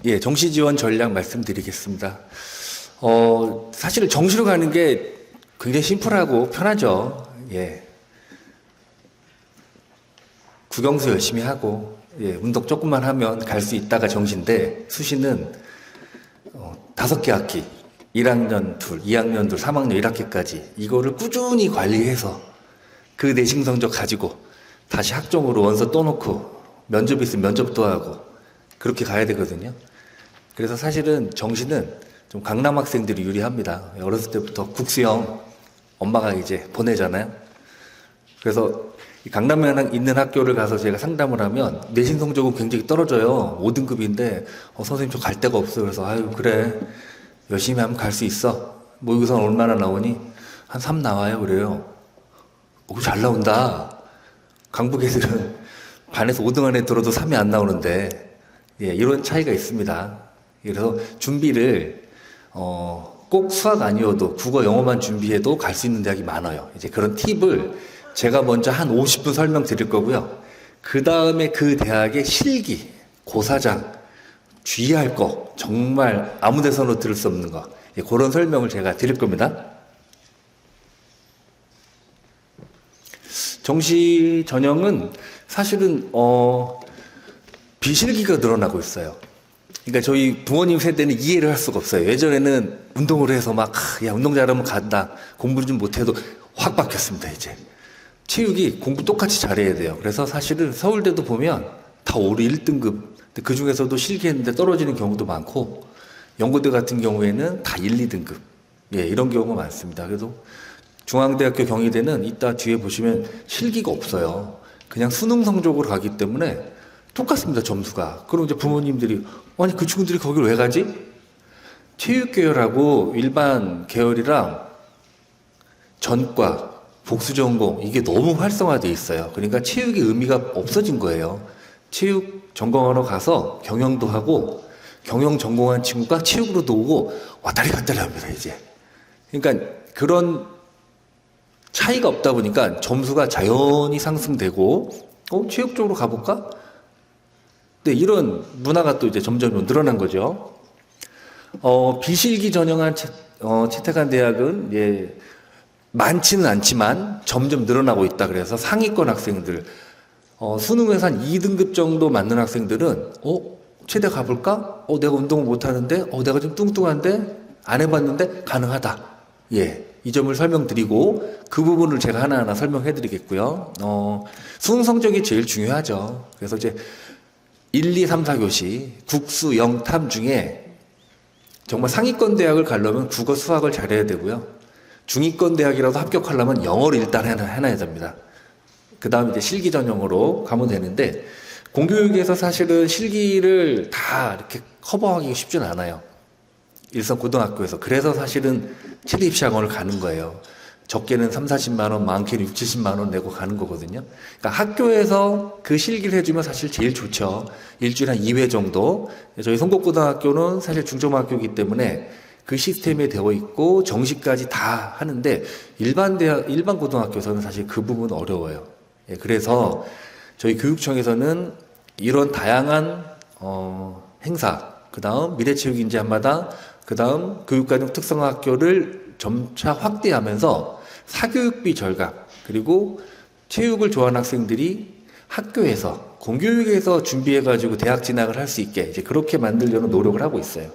예, 정시 지원 전략 말씀드리겠습니다. 사실 정시로 가는 게 굉장히 심플하고 편하죠. 예. 국영수 열심히 하고, 예, 운동 조금만 하면 갈 수 있다가 정시인데, 수시는 5개 학기, 1학년 둘, 2학년 둘, 3학년 1학기까지 이거를 꾸준히 관리해서 그 내신 성적 가지고 다시 학종으로 원서 또 놓고 면접 있으면 면접도 하고 그렇게 가야 되거든요. 그래서 사실은 정시는 좀 강남 학생들이 유리합니다. 어렸을 때부터 국수형 엄마가 이제 보내잖아요. 그래서 이 강남에 있는 학교를 가서 제가 상담을 하면 내신 성적은 굉장히 떨어져요. 5등급인데 선생님 저 갈 데가 없어요. 그래서 아유 그래 열심히 하면 갈 수 있어. 모의고사는 얼마나 나오니? 한 3 나와요. 그래요. 오, 잘 나온다. 강북 애들은 반에서 5등 안에 들어도 3이 안 나오는데, 예, 이런 차이가 있습니다. 그래서 준비를 꼭 수학 아니어도 국어 영어만 준비해도 갈 수 있는 대학이 많아요. 이제 그런 팁을 제가 먼저 한 50분 설명드릴 거고요. 그 다음에 그 대학의 실기, 고사장, 주의할 거, 정말 아무 데서나 들을 수 없는 거, 예, 그런 설명을 제가 드릴 겁니다. 정시 전형은 사실은 비실기가 늘어나고 있어요. 그러니까 저희 부모님 세대는 이해를 할 수가 없어요. 예전에는 운동을 해서 막 야 운동 잘하면 간다. 공부를 좀 못해도 확 바뀌었습니다. 이제 체육이 공부 똑같이 잘해야 돼요. 그래서 사실은 서울대도 보면 다 올해 1등급. 그 중에서도 실기했는데 떨어지는 경우도 많고 연고대 같은 경우에는 다 1, 2등급. 예, 이런 경우가 많습니다. 그래도 중앙대학교 경희대는 이따 뒤에 보시면 실기가 없어요. 그냥 수능 성적으로 가기 때문에 똑같습니다, 점수가. 그럼 이제 부모님들이, 아니, 그 친구들이 거길 왜 가지? 체육계열하고 일반 계열이랑 전과, 복수전공, 이게 너무 활성화되어 있어요. 그러니까 체육의 의미가 없어진 거예요. 체육 전공하러 가서 경영도 하고, 경영 전공한 친구가 체육으로도 오고, 왔다리 갔다리 합니다, 이제. 그러니까 그런 차이가 없다 보니까 점수가 자연히 상승되고, 체육 쪽으로 가볼까? 네, 이런 문화가 또 이제 점점 늘어난 거죠. 비실기 전형한 채택한 대학은, 예, 많지는 않지만 점점 늘어나고 있다. 그래서 상위권 학생들, 수능에서 한 2등급 정도 맞는 학생들은, 체대 가볼까? 내가 운동을 못하는데, 내가 좀 뚱뚱한데, 안 해봤는데, 가능하다. 예. 이 점을 설명드리고, 그 부분을 제가 하나하나 설명해 드리겠고요. 수능 성적이 제일 중요하죠. 그래서 이제 1, 2, 3, 4교시, 국수, 영탐 중에 정말 상위권 대학을 가려면 국어, 수학을 잘해야 되고요. 중위권 대학이라도 합격하려면 영어를 일단 해놔야 됩니다. 그 다음 이제 실기 전형으로 가면 되는데, 공교육에서 사실은 실기를 다 이렇게 커버하기가 쉽진 않아요. 일선 고등학교에서. 그래서 사실은 체대 입시학원을 가는 거예요. 적게는 3, 40만 원, 많게는 6, 70만 원 내고 가는 거거든요. 그러니까 학교에서 그 실기를 해주면 사실 제일 좋죠. 일주일에 한 2회 정도. 저희 성곡고등학교는 사실 중점학교이기 때문에 그 시스템에 되어 있고 정시까지 다 하는데 일반 고등학교에서는 사실 그 부분 어려워요. 예, 그래서 저희 교육청에서는 이런 다양한 행사, 그 다음 미래체육인재 한마당, 그 다음 교육과정 특성학교를 점차 확대하면서 사교육비 절감, 그리고 체육을 좋아하는 학생들이 학교에서, 공교육에서 준비해가지고 대학 진학을 할 수 있게 이제 그렇게 만들려는 노력을 하고 있어요.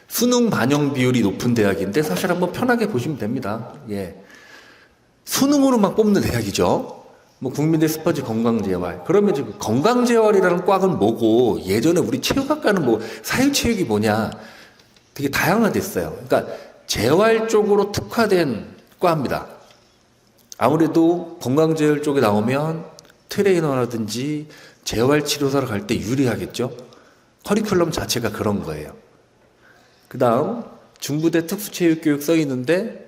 수능 반영 비율이 높은 대학인데 사실 한번 편하게 보시면 됩니다. 예. 수능으로만 뽑는 대학이죠. 뭐 국민대 스포츠 건강재활. 그러면 지금 건강재활이라는 과는 뭐고 예전에 우리 체육학과는 뭐 사회체육이 뭐냐 되게 다양화됐어요. 그러니까 재활 쪽으로 특화된 과입니다. 아무래도 건강재활 쪽에 나오면 트레이너라든지 재활치료사로 갈 때 유리하겠죠. 커리큘럼 자체가 그런 거예요. 그 다음 중부대 특수체육교육 써 있는데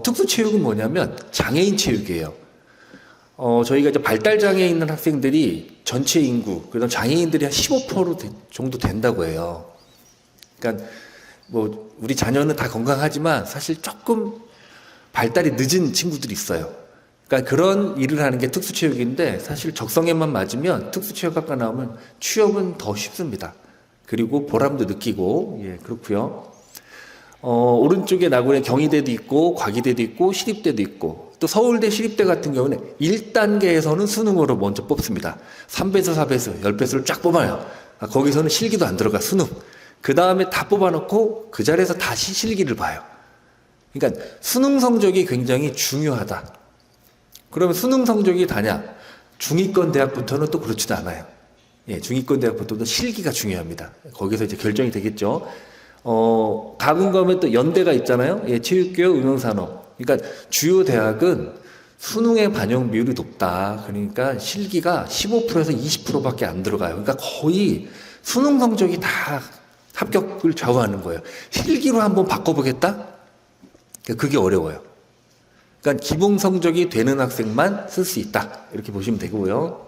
특수체육은 뭐냐면 장애인 체육이에요. 저희가 이제 발달장애 있는 학생들이 전체 인구, 그다음 장애인들이 한 15% 정도 된다고 해요. 그러니까 뭐 우리 자녀는 다 건강하지만 사실 조금 발달이 늦은 친구들이 있어요. 그러니까 그런 일을 하는 게 특수체육인데 사실 적성에만 맞으면 특수체육학과 나오면 취업은 더 쉽습니다. 그리고 보람도 느끼고, 예, 그렇고요. 오른쪽에 나군에 경희대도 있고 과기대도 있고 시립대도 있고 또 서울대 시립대 같은 경우는 1단계에서는 수능으로 먼저 뽑습니다. 3배수 4배수 10배수를 쫙 뽑아요. 거기서는 실기도 안 들어가 수능. 그 다음에 다 뽑아놓고 그 자리에서 다시 실기를 봐요. 그러니까 수능 성적이 굉장히 중요하다. 그러면 수능 성적이 다냐? 중위권 대학부터는 또 그렇지도 않아요. 예, 중위권 대학부터도 실기가 중요합니다. 거기서 이제 결정이 되겠죠. 가군 가면 또 연대가 있잖아요. 예, 체육교육, 응용산업. 그러니까 주요 대학은 수능의 반영 비율이 높다. 그러니까 실기가 15%에서 20%밖에 안 들어가요. 그러니까 거의 수능 성적이 다 합격을 좌우하는 거예요. 실기로 한번 바꿔보겠다? 그게 어려워요. 그러니까 기본 성적이 되는 학생만 쓸 수 있다. 이렇게 보시면 되고요.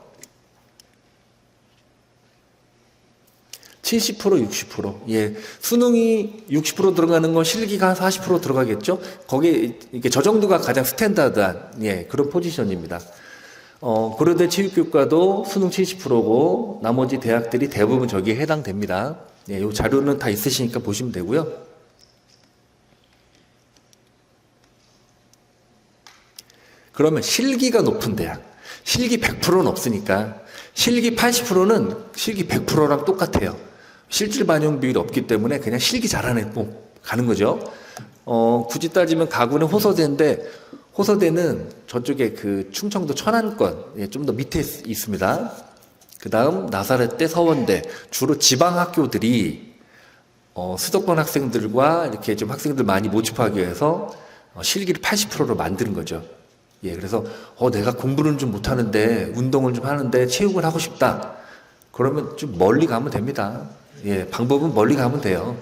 70%, 60%. 예. 수능이 60% 들어가는 건 실기가 한 40% 들어가겠죠? 거기에, 이게 저 정도가 가장 스탠다드한, 예, 그런 포지션입니다. 고려대 체육교육과도 수능 70%고, 나머지 대학들이 대부분 저기에 해당됩니다. 예, 요 자료는 다 있으시니까 보시면 되고요. 그러면 실기가 높은 대학. 실기 100%는 없으니까. 실기 80%는 실기 100%랑 똑같아요. 실질 반영 비율이 없기 때문에 그냥 실기 잘하는 애 가는 거죠. 굳이 따지면 가군은 호서대인데 호서대는 저쪽에 그 충청도 천안권, 예, 좀 더 밑에 있습니다. 그 다음 나사렛대, 서원대 주로 지방 학교들이 수도권 학생들과 이렇게 좀 학생들 많이 모집하기 위해서 실기를 80%로 만드는 거죠. 예, 그래서 내가 공부는 좀 못하는데 운동을 좀 하는데 체육을 하고 싶다. 그러면 좀 멀리 가면 됩니다. 예, 방법은 멀리 가면 돼요.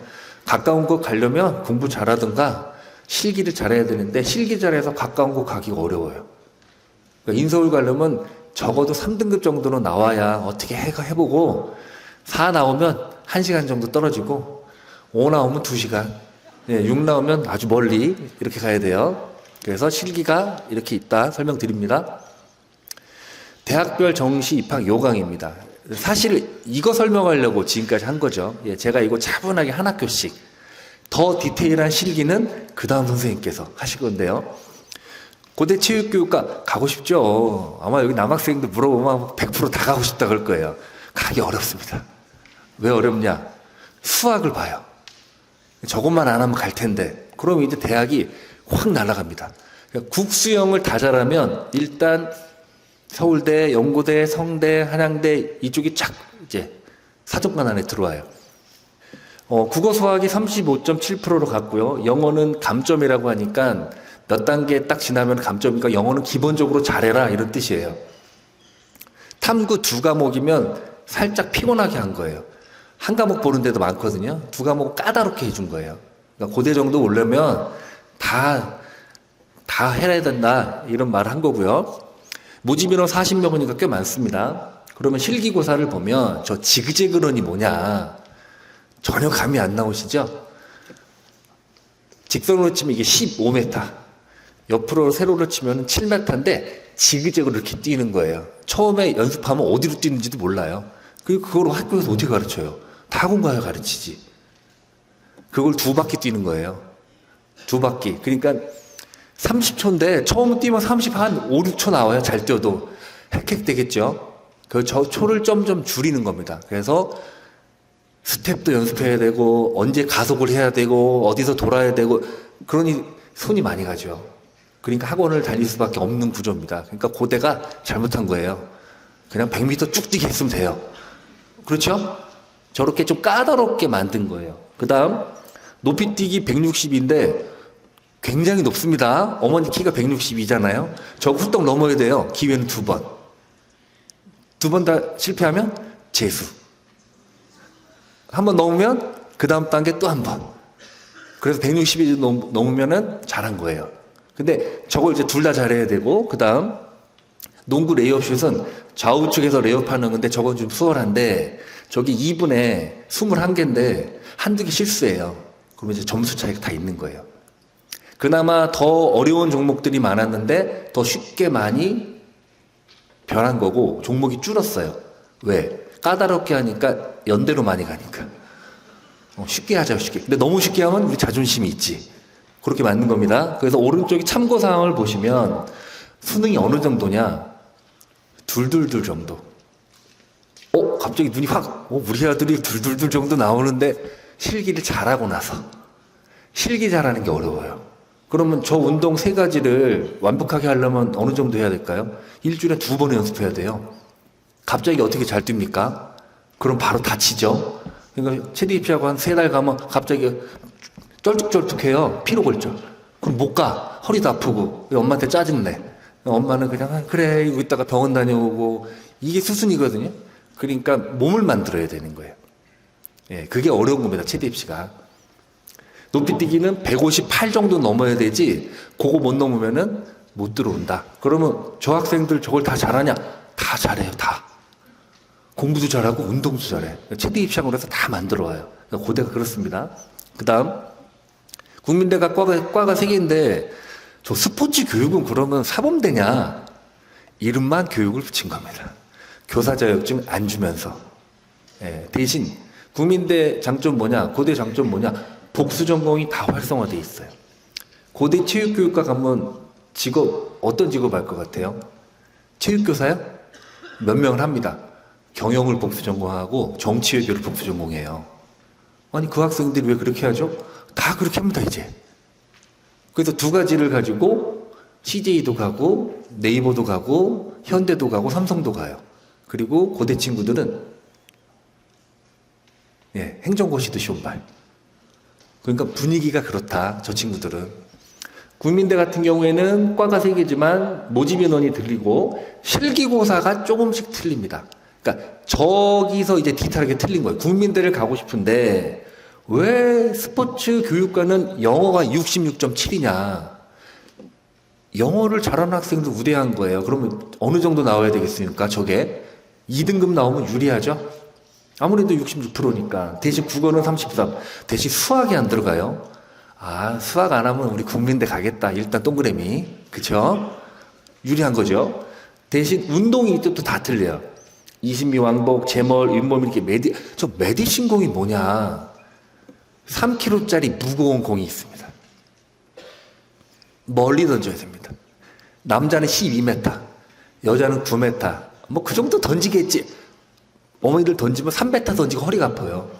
가까운 곳 가려면 공부 잘하든가 실기를 잘해야 되는데 실기 잘해서 가까운 곳 가기가 어려워요. 그러니까 인서울 가려면 적어도 3등급 정도는 나와야 어떻게 해보고 4 나오면 1시간 정도 떨어지고 5 나오면 2시간, 예, 6 나오면 아주 멀리 이렇게 가야 돼요. 그래서 실기가 이렇게 있다 설명드립니다. 대학별 정시 입학 요강입니다. 사실 이거 설명하려고 지금까지 한 거죠. 예, 제가 이거 차분하게 한 학교씩. 더 디테일한 실기는 그 다음 선생님께서 하실 건데요. 고대 체육교육과 가고 싶죠. 아마 여기 남학생들 물어보면 100% 다 가고 싶다 그럴 거예요. 가기 어렵습니다. 왜 어렵냐? 수학을 봐요. 저것만 안 하면 갈 텐데. 그럼 이제 대학이 확 날아갑니다. 그러니까 국수형을 다 잘하면 일단 서울대, 연고대, 성대, 한양대 이쪽이 착 이제 사정관 안에 들어와요. 국어 수학이 35.7%로 갔고요. 영어는 감점이라고 하니까 몇 단계 딱 지나면 감점이니까 영어는 기본적으로 잘해라 이런 뜻이에요. 탐구 2과목이면 살짝 피곤하게 한 거예요. 한 과목 보는 데도 많거든요. 2과목 까다롭게 해준 거예요. 그러니까 고대 정도 오려면 다 해야 된다 이런 말을 한 거고요. 모집인원 40명이니까 꽤 많습니다. 그러면 실기고사를 보면 저 지그재그런이 뭐냐 전혀 감이 안 나오시죠? 직선으로 치면 이게 15m, 옆으로 세로로 치면 7m인데 지그재그로 이렇게 뛰는 거예요. 처음에 연습하면 어디로 뛰는지도 몰라요. 그리고 그걸 학교에서 어떻게 가르쳐요? 다 학원 가야 가르치지. 그걸 2바퀴 뛰는 거예요. 2바퀴. 그러니까 30초인데 처음 뛰면 30한 5, 6초 나와요. 잘 뛰어도. 헥헥되겠죠. 저 초를 점점 줄이는 겁니다. 그래서 스텝도 연습해야 되고 언제 가속을 해야 되고 어디서 돌아야 되고 그러니 손이 많이 가죠. 그러니까 학원을 다닐 수밖에 없는 구조입니다. 그러니까 고대가 잘못한 거예요. 그냥 100m 쭉 뛰게 했으면 돼요. 그렇죠? 저렇게 좀 까다롭게 만든 거예요. 그 다음 높이뛰기 160인데 굉장히 높습니다. 어머니 키가 162잖아요. 저거 훌떡 넘어야 돼요. 기회는 2번. 2번 다 실패하면 재수. 한 번 넘으면 그 다음 단계 또 한 번. 그래서 162 넘으면은 잘한 거예요. 근데 저걸 이제 둘 다 잘해야 되고, 그 다음 농구 레이업슛은 좌우측에서 레이업하는 건데 저건 좀 수월한데, 저기 2분에 21개인데 한두 개 실수해요. 그러면 이제 점수 차이가 다 있는 거예요. 그나마 더 어려운 종목들이 많았는데 더 쉽게 많이 변한 거고 종목이 줄었어요. 왜? 까다롭게 하니까 연대로 많이 가니까. 쉽게 하자, 쉽게. 근데 너무 쉽게 하면 우리 자존심이 있지. 그렇게 맞는 겁니다. 그래서 오른쪽에 참고사항을 보시면 수능이 어느 정도냐? 둘둘둘 정도. 갑자기 눈이 확, 우리 아들이 둘둘둘 정도 나오는데 실기를 잘하고 나서. 실기 잘하는 게 어려워요. 그러면 저 운동 3가지를 완벽하게 하려면 어느 정도 해야 될까요? 일주일에 2번 연습해야 돼요. 갑자기 어떻게 잘 뜁니까? 그럼 바로 다치죠. 그러니까 체대 입시하고 한 3달 가면 갑자기 쩔뚝쩔뚝해요. 피로 걸죠. 그럼 못 가. 허리도 아프고 엄마한테 짜증내. 엄마는 그냥 그래 이거 이따가 병원 다녀오고 이게 수순이거든요. 그러니까 몸을 만들어야 되는 거예요. 예, 그게 어려운 겁니다. 체대 입시가. 높이뛰기는 158 정도 넘어야 되지 그거 못 넘으면은 못 들어온다. 그러면 저 학생들 저걸 다 잘하냐? 다 잘해요. 다. 공부도 잘하고 운동도 잘해. 체대 입시하고 그래서 다 만들어 와요. 고대가 그렇습니다. 그 다음 국민대가 과가 3개인데 저 스포츠 교육은 그러면 사범대냐? 이름만 교육을 붙인 겁니다. 교사 자격증 안 주면서. 예, 대신 국민대 장점 뭐냐? 고대 장점 뭐냐? 복수 전공이 다 활성화되어 있어요. 고대 체육교육과 가면 직업 어떤 직업 할 것 같아요? 체육교사요? 몇 명을 합니다. 경영을 복수 전공하고 정치외교를 복수 전공해요. 아니 그 학생들이 왜 그렇게 하죠? 다 그렇게 합니다 이제. 그래서 2가지를 가지고 CJ도 가고 네이버도 가고 현대도 가고 삼성도 가요. 그리고 고대 친구들은 행정고시도 시험발. 그러니까 분위기가 그렇다. 저 친구들은. 국민대 같은 경우에는 과가 3개지만 모집 인원이 들리고 실기고사가 조금씩 틀립니다. 그러니까 저기서 이제 디테일하게 틀린 거예요. 국민대를 가고 싶은데 왜 스포츠 교육과는 영어가 66.7이냐. 영어를 잘하는 학생들 우대한 거예요. 그러면 어느 정도 나와야 되겠습니까? 저게 2등급 나오면 유리하죠? 아무래도 66%니까. 대신 국어는 33. 대신 수학이 안 들어가요. 수학 안 하면 우리 국민대 가겠다. 일단 동그라미. 그쵸? 유리한 거죠. 대신 운동이 또 다 틀려요. 이신미 왕복, 제멀, 윗몸 이렇게 저 메디신 공이 뭐냐. 3kg짜리 무거운 공이 있습니다. 멀리 던져야 됩니다. 남자는 12m, 여자는 9m. 뭐 그 정도 던지겠지. 어머니들 던지면 3m 던지고 허리가 아파요.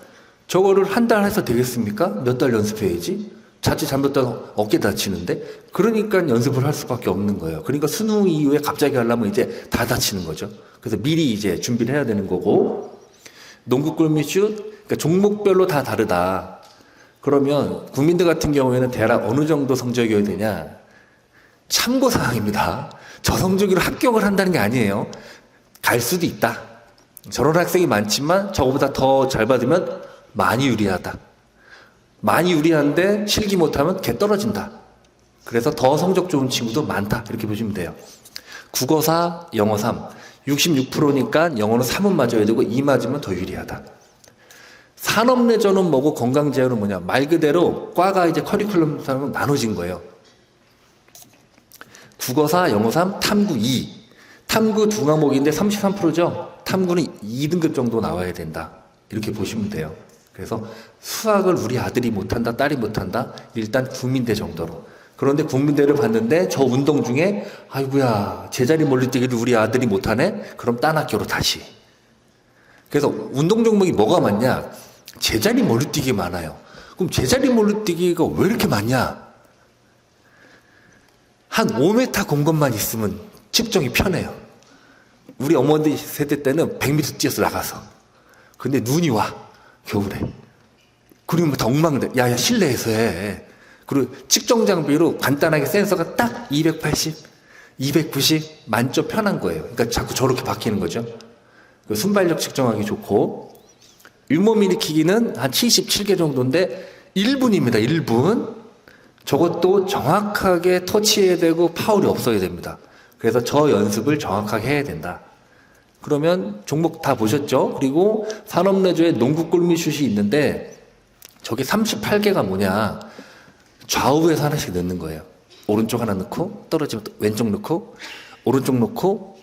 저거를 한 달 해서 되겠습니까? 몇 달 연습해야지. 자칫 잘못하면 어깨 다치는데. 그러니까 연습을 할 수밖에 없는 거예요. 그러니까 수능 이후에 갑자기 하려면 이제 다 다치는 거죠. 그래서 미리 이제 준비를 해야 되는 거고. 농구 골밑슛, 그러니까 종목별로 다 다르다. 그러면 국민대 같은 경우에는 대략 어느 정도 성적이어야 되냐? 참고사항입니다. 저 성적으로 합격을 한다는 게 아니에요. 갈 수도 있다. 저런 학생이 많지만 저거보다 더 잘 받으면 많이 유리하다. 많이 유리한데 실기 못하면 개 떨어진다. 그래서 더 성적 좋은 친구도 많다. 이렇게 보시면 돼요. 국어 4, 영어 3. 66%니까 영어는 3은 맞아야 되고 2 맞으면 더 유리하다. 산업내전은 뭐고 건강제어는 뭐냐. 말 그대로 과가 이제 커리큘럼상으로 나눠진 거예요. 국어 4, 영어 3, 탐구 2. 탐구 2과목인데 33%죠. 탐구는 2등급 정도 나와야 된다. 이렇게 보시면 돼요. 그래서 수학을 우리 아들이 못한다, 딸이 못한다. 일단 국민대 정도로. 그런데 국민대를 봤는데 저 운동 중에 아이고야 제자리 멀리뛰기를 우리 아들이 못하네? 그럼 딴 학교로 다시. 그래서 운동 종목이 뭐가 많냐? 제자리 멀리뛰기 많아요. 그럼 제자리 멀리뛰기가 왜 이렇게 많냐? 한 5m 공 것만 있으면 측정이 편해요. 우리 어머니 세대 때는 100m 뛰어서 나가서. 근데 눈이 와, 겨울에. 그리고 뭐 엉망돼. 야, 실내에서 해. 그리고 측정 장비로 간단하게 센서가 딱 280, 290 만점 편한 거예요. 그러니까 자꾸 저렇게 바뀌는 거죠. 순발력 측정하기 좋고. 윗몸 일으키기는 한 77개 정도인데 1분입니다. 1분. 저것도 정확하게 터치해야 되고 파울이 없어야 됩니다. 그래서 저 연습을 정확하게 해야 된다. 그러면 종목 다 보셨죠? 그리고 산업내조에 농구 골밑슛이 있는데 저게 38개가 뭐냐. 좌우에서 하나씩 넣는 거예요. 오른쪽 하나 넣고 떨어지면 또 왼쪽 넣고 오른쪽 넣고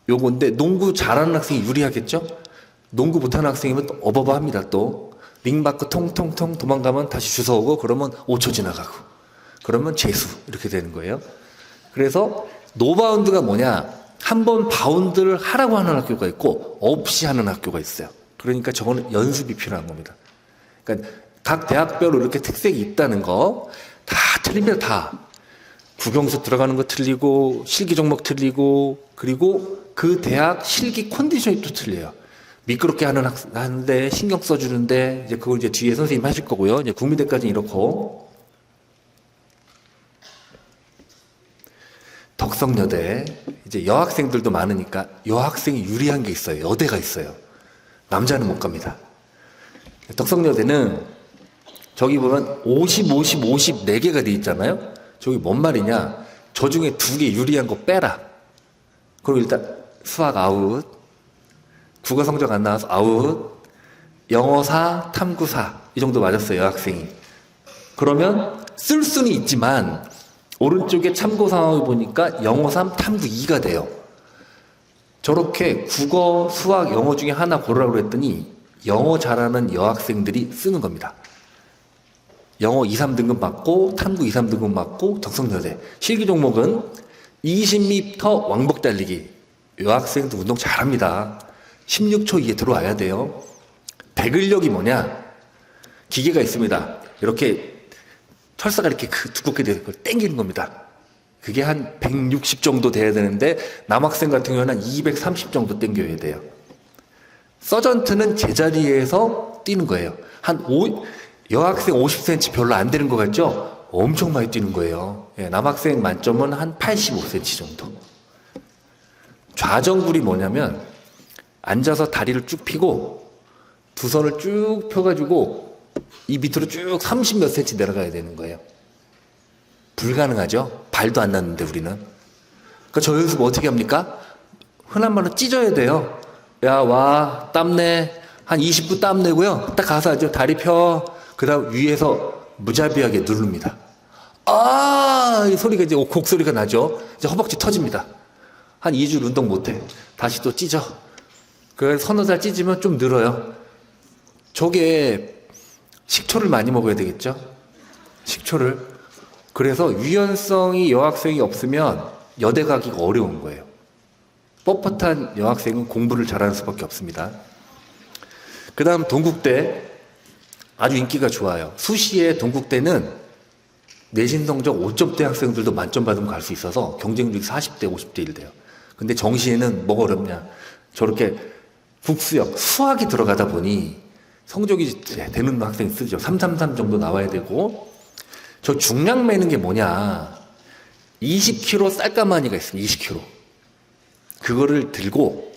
요건데 농구 잘하는 학생이 유리하겠죠? 농구 못하는 학생이면 또 어버버합니다. 또 링 맞고 통통통 도망가면 다시 주워오고 그러면 5초 지나가고 그러면 재수 이렇게 되는 거예요. 그래서 노바운드가 뭐냐? 한 번 바운드를 하라고 하는 학교가 있고 없이 하는 학교가 있어요. 그러니까 저거는 연습이 필요한 겁니다. 그러니까 각 대학별로 이렇게 특색이 있다는 거 다 틀립니다. 다. 국영수 들어가는 거 틀리고 실기 종목 틀리고 그리고 그 대학 실기 컨디션이 또 틀려요. 미끄럽게 하는데 신경 써주는데 이제 그걸 이제 뒤에 선생님 하실 거고요. 이제 국민대까지는 이렇고 덕성여대 이제 여학생들도 많으니까 여학생이 유리한 게 있어요. 여대가 있어요. 남자는 못 갑니다. 덕성여대는 저기 보면 50, 50, 50 4개가 돼 있잖아요. 저기 뭔 말이냐? 저 중에 2개 유리한 거 빼라. 그럼 일단 수학 아웃, 국어 성적 안 나와서 아웃, 영어 4, 탐구 4 이 정도 맞았어요. 여학생이. 그러면 쓸 수는 있지만 오른쪽에 참고 상황을 보니까 영어 3, 탐구 2가 돼요. 저렇게 국어, 수학, 영어 중에 하나 고르라고 했더니 영어 잘하는 여학생들이 쓰는 겁니다. 영어 2, 3등급 맞고 탐구 2, 3등급 맞고 덕성여대. 실기 종목은 20m 왕복 달리기. 여학생도 운동 잘합니다. 16초 이에 들어와야 돼요. 배근력이 뭐냐? 기계가 있습니다. 이렇게 철사가 이렇게 두껍게 돼서 그걸 당기는 겁니다. 그게 한 160 정도 돼야 되는데 남학생 같은 경우는 한 230 정도 당겨야 돼요. 서전트는 제자리에서 뛰는 거예요. 여학생 50cm 별로 안 되는 것 같죠? 엄청 많이 뛰는 거예요. 예, 남학생 만점은 한 85cm 정도. 좌정굴이 뭐냐면 앉아서 다리를 쭉 펴고 두 손을 쭉 펴가지고 이 밑으로 쭉 30 몇 cm 내려가야 되는 거예요. 불가능하죠? 발도 안 났는데 우리는. 그러니까 저 연습 어떻게 합니까? 흔한 말로 찢어야 돼요. 야, 와, 땀내. 한 20분 땀 내고요. 딱 가서 하죠. 다리 펴. 그 다음 위에서 무자비하게 누릅니다. 아! 이 소리가 이제 곡소리가 나죠. 이제 허벅지 터집니다. 한 2주 운동 못해. 다시 또 찢어. 그래서 서너 달 찢으면 좀 늘어요. 저게 식초를 많이 먹어야 되겠죠? 식초를. 그래서 유연성이 여학생이 없으면 여대 가기가 어려운 거예요. 뻣뻣한 여학생은 공부를 잘하는 수밖에 없습니다. 그 다음 동국대 아주 인기가 좋아요. 수시에 동국대는 내신 성적 5점대 학생들도 만점 받으면 갈 수 있어서 경쟁률이 40대 50대 1 돼요. 근데 정시에는 뭐가 어렵냐? 저렇게 국수역, 수학이 들어가다 보니 성적이 되는 학생이 쓰죠. 333 정도 나와야 되고 저 중량 매는 게 뭐냐? 20kg 쌀가마니가 있습니다. 20kg. 그거를 들고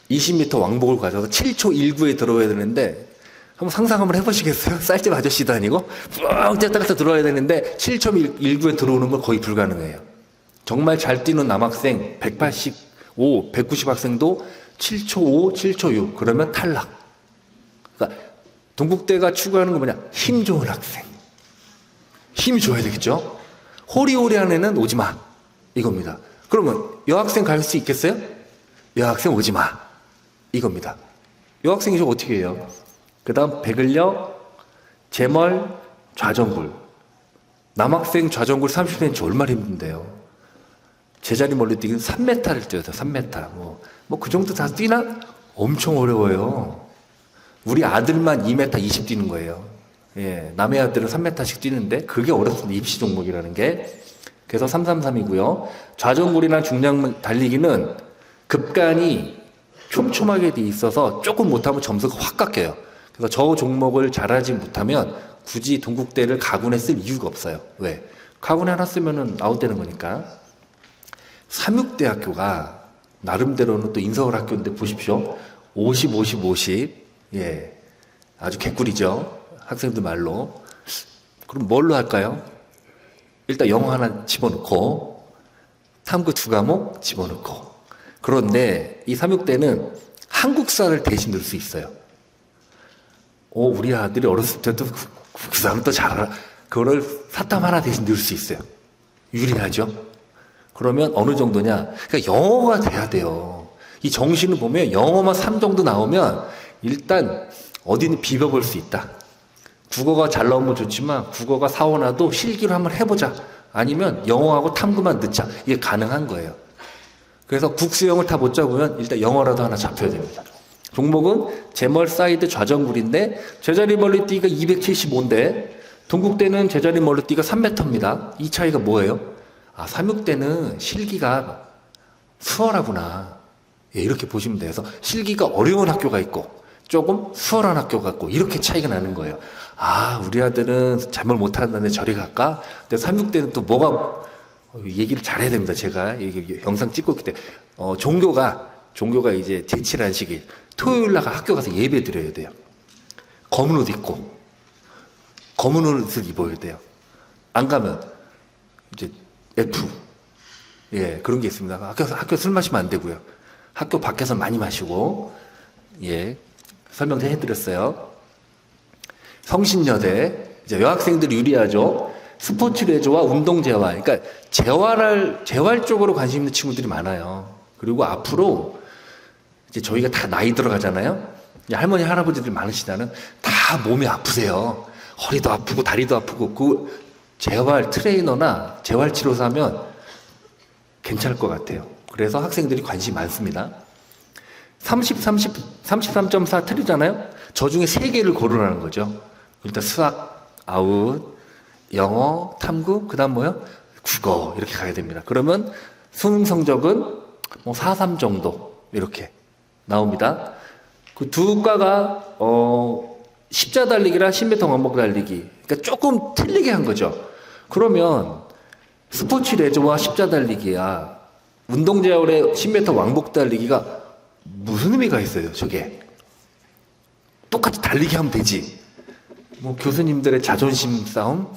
20m 왕복을 가져서 7초 19에 들어와야 되는데 한번 상상 한번 해보시겠어요? 쌀집 아저씨도 아니고 푹 뛰었다가 들어와야 되는데 7초 19에 들어오는 건 거의 불가능해요. 정말 잘 뛰는 남학생 185, 190 학생도 7초 5, 7초 6 그러면 탈락. 그러니까 동국대가 추구하는 건 뭐냐? 힘 좋은 학생. 힘이 줘야 되겠죠? 호리호리한 애는 오지 마. 이겁니다. 그러면 여학생 갈 수 있겠어요? 여학생 오지 마. 이겁니다. 여학생이 저 어떻게 해요? 그 다음 배근력, 재멀, 좌정굴. 남학생 좌정굴 30cm 얼마나 힘든데요. 제자리 멀리 뛰기는 3m를 뛰어요. 3m. 뭐 그 정도 다 뛰나? 엄청 어려워요. 우리 아들만 2m 20 뛰는 거예요. 예, 남의 아들은 3m씩 뛰는데 그게 어렵습니다. 입시 종목이라는 게. 그래서 333이고요. 좌정굴이나 중량 달리기는 급간이 촘촘하게 돼 있어서 조금 못하면 점수가 확 깎여요. 그래서 저 종목을 잘하지 못하면 굳이 동국대를 가군에 쓸 이유가 없어요. 왜? 가군에 하나 쓰면은 아웃되는 거니까. 삼육대학교가 나름대로는 또 인서울 학교인데 보십시오. 50, 50, 50. 예. 아주 개꿀이죠. 학생들 말로. 그럼 뭘로 할까요? 일단 영어 하나 집어넣고 탐구 2과목 집어넣고. 그런데 이 삼육대는 한국사를 대신 넣을 수 있어요. 우리 아들이 어렸을 때도 그 사람 또 잘 알아. 그거를 사탐 하나 대신 넣을 수 있어요. 유리하죠? 그러면 어느 정도냐? 그러니까 영어가 돼야 돼요. 이 정시는 보면 영어만 3 정도 나오면 일단 어디는 비벼볼 수 있다. 국어가 잘 나오면 좋지만 국어가 4, 5 나도 실기로 한번 해보자. 아니면 영어하고 탐구만 넣자. 이게 가능한 거예요. 그래서 국수영을 다 못 잡으면 일단 영어라도 하나 잡혀야 됩니다. 종목은 제멀 사이드 좌정굴인데 제자리 멀리뛰기가 275인데 동국대는 제자리 멀리뛰기가 3m입니다. 이 차이가 뭐예요? 아, 삼육대는 실기가 수월하구나. 예, 이렇게 보시면 돼요. 그래서 실기가 어려운 학교가 있고 조금 수월한 학교가 있고 이렇게 차이가 나는 거예요. 아, 우리 아들은 잘못 못하는데 저리 갈까? 근데 삼육대는 또 뭐가 얘기를 잘해야 됩니다. 제가 영상 찍고 있기 때문에 종교가 이제 제칠한 시기 토요일 날 학교 가서 예배 드려야 돼요. 검은 옷 입고 검은 옷을 입어야 돼요. 안 가면 이제 F 그런 게 있습니다. 학교 술 마시면 안 되고요. 학교 밖에서 많이 마시고 설명 해드렸어요. 성신여대 이제 여학생들이 유리하죠. 스포츠 레저와 운동 재활, 그러니까 재활 쪽으로 관심 있는 친구들이 많아요. 그리고 앞으로 이제 저희가 다 나이 들어가잖아요. 할머니 할아버지들 많으시다는 다 몸이 아프세요. 허리도 아프고 다리도 아프고 그 재활 트레이너나 재활 치료사 하면 괜찮을 것 같아요. 그래서 학생들이 관심이 많습니다. 33.4 틀리잖아요. 저 중에 3개를 고르라는 거죠. 일단 수학 아웃, 영어, 탐구, 그 다음 뭐요? 국어 이렇게 가야 됩니다. 그러면 수능 성적은 4, 3 정도 이렇게 나옵니다. 그 두 과가 십자 달리기랑 10m 왕복 달리기, 그러니까 조금 틀리게 한 거죠. 그러면 스포츠 레저와 십자 달리기야 운동 재활의 10m 왕복 달리기가 무슨 의미가 있어요? 저게 똑같이 달리기 하면 되지. 교수님들의 자존심 싸움?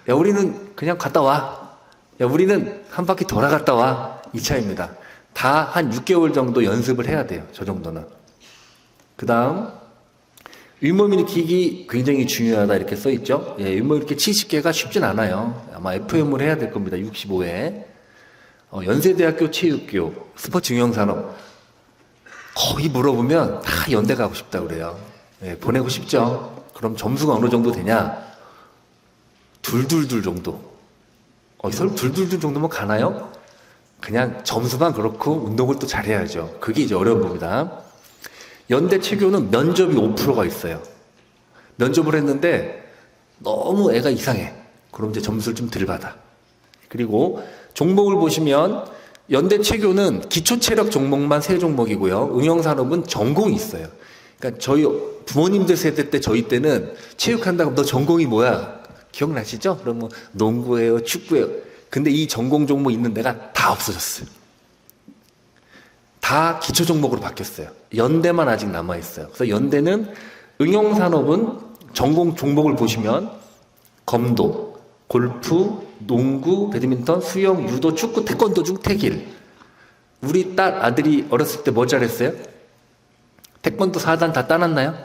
야, 우리는 그냥 갔다 와. 야, 우리는 한 바퀴 돌아갔다 와. 이 차이입니다. 다 한 6개월 정도 연습을 해야 돼요. 저 정도는. 그 다음, 윗몸 일으키기 굉장히 중요하다. 이렇게 써있죠. 윗몸 일으키기 70개가 쉽진 않아요. 아마 FM을 해야 될 겁니다. 65회. 연세대학교 체육교, 스포츠 응용산업. 거의 물어보면 다 연대 가고 싶다 그래요. 보내고 싶죠. 그럼 점수가 어느 정도 되냐? 둘둘둘 정도. 둘둘둘 정도면 가나요? 그냥 점수만 그렇고 운동을 또 잘해야죠. 그게 이제 어려운 겁니다. 연대 체교는 면접이 5%가 있어요. 면접을 했는데 너무 애가 이상해. 그럼 이제 점수를 좀 덜 받아. 그리고 종목을 보시면 연대 체교는 기초체력 종목만 3종목이고요. 응용산업은 전공이 있어요. 그러니까 저희 부모님들 세대 때 저희 때는 체육한다고 너 전공이 뭐야? 기억나시죠? 그러면 농구예요, 축구예요. 근데 이 전공 종목 있는 데가 다 없어졌어요. 다 기초 종목으로 바뀌었어요. 연대만 아직 남아 있어요. 그래서 연대는 응용산업은 전공 종목을 보시면 검도, 골프, 농구, 배드민턴, 수영, 유도, 축구, 태권도 중 태길. 우리 딸 아들이 어렸을 때 뭐 잘했어요? 태권도 4단 다 따놨나요?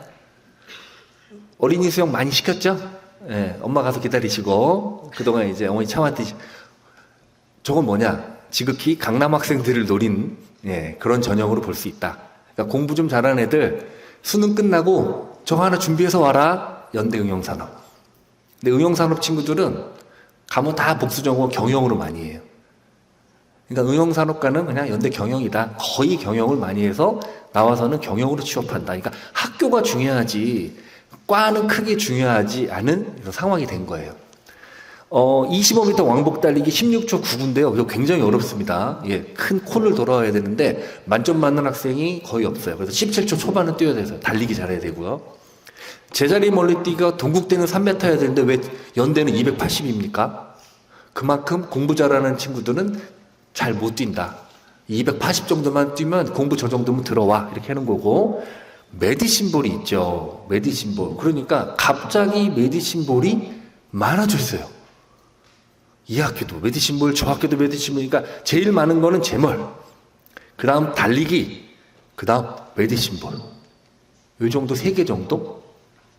어린이 수영 많이 시켰죠? 엄마 가서 기다리시고 그동안 이제 어머니 참았듯이. 저건 뭐냐? 지극히 강남 학생들을 노린 그런 전형으로 볼 수 있다. 그러니까 공부 좀 잘하는 애들 수능 끝나고 저거 하나 준비해서 와라. 연대 응용산업. 근데 응용산업 친구들은 가면 다 복수전공 경영으로 많이 해요. 그러니까 응용산업과는 그냥 연대 경영이다. 거의 경영을 많이 해서 나와서는 경영으로 취업한다. 그러니까 학교가 중요하지 과는 크게 중요하지 않은 상황이 된 거예요. 25m 왕복 달리기 16초 9인데요. 이거 굉장히 어렵습니다. 큰 콜을 돌아와야 되는데 만점 맞는 학생이 거의 없어요. 그래서 17초 초반은 뛰어야 돼서 달리기 잘해야 되고요. 제자리 멀리뛰기가 동국대는 3m 해야 되는데 왜 연대는 280입니까? 그만큼 공부 잘하는 친구들은 잘 못 뛴다. 280 정도만 뛰면 공부 저 정도면 들어와. 이렇게 하는 거고. 메디신볼이 있죠. 메디신볼. 그러니까 갑자기 메디신볼이 많아졌어요. 이 학교도 메디신볼, 저 학교도 메디신볼. 그러니까 제일 많은 거는 제멀. 그 다음 달리기. 그 다음 메디신볼. 이 정도 3개 정도?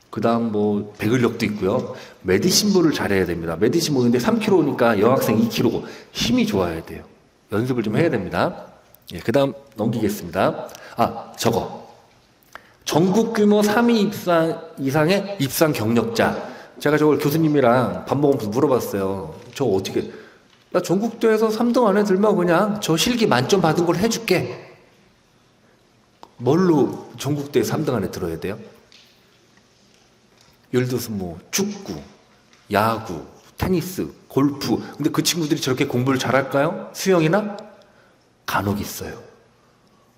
그 다음 뭐 배근력도 있고요. 메디신볼을 잘해야 됩니다. 메디신볼인데 3kg니까 여학생 2kg. 힘이 좋아야 돼요. 연습을 좀 해야 됩니다. 예, 그 다음 넘기겠습니다. 저거. 전국 규모 3위 이상의 입상 경력자. 제가 저걸 교수님이랑 밥 먹으면서 물어봤어요. 저 어떻게, 나 전국대회에서 3등 안에 들면 그냥 저 실기 만점 받은 걸 해줄게. 뭘로 전국대회 3등 안에 들어야 돼요? 예를 들어서 뭐 축구, 야구, 테니스, 골프. 근데 그 친구들이 저렇게 공부를 잘할까요? 수영이나? 간혹 있어요.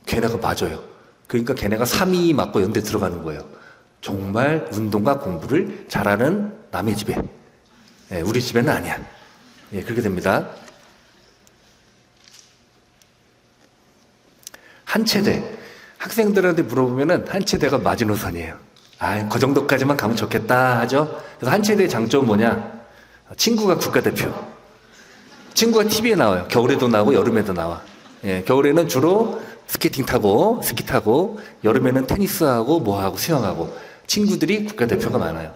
걔네가 맞아요. 그러니까 걔네가 3위 맞고 연대 들어가는 거예요. 정말 운동과 공부를 잘하는 남의 집에. 예, 우리 집에는 아니야. 예, 그렇게 됩니다. 한체대. 학생들한테 물어보면은 한체대가 마지노선이에요. 그 정도까지만 가면 좋겠다 하죠. 그래서 한체대의 장점은 뭐냐? 친구가 국가대표. 친구가 TV에 나와요. 겨울에도 나오고 여름에도 나와. 예, 겨울에는 주로 스케이팅 타고 스키 타고, 여름에는 테니스하고 뭐하고 수영하고, 친구들이 국가대표가 많아요.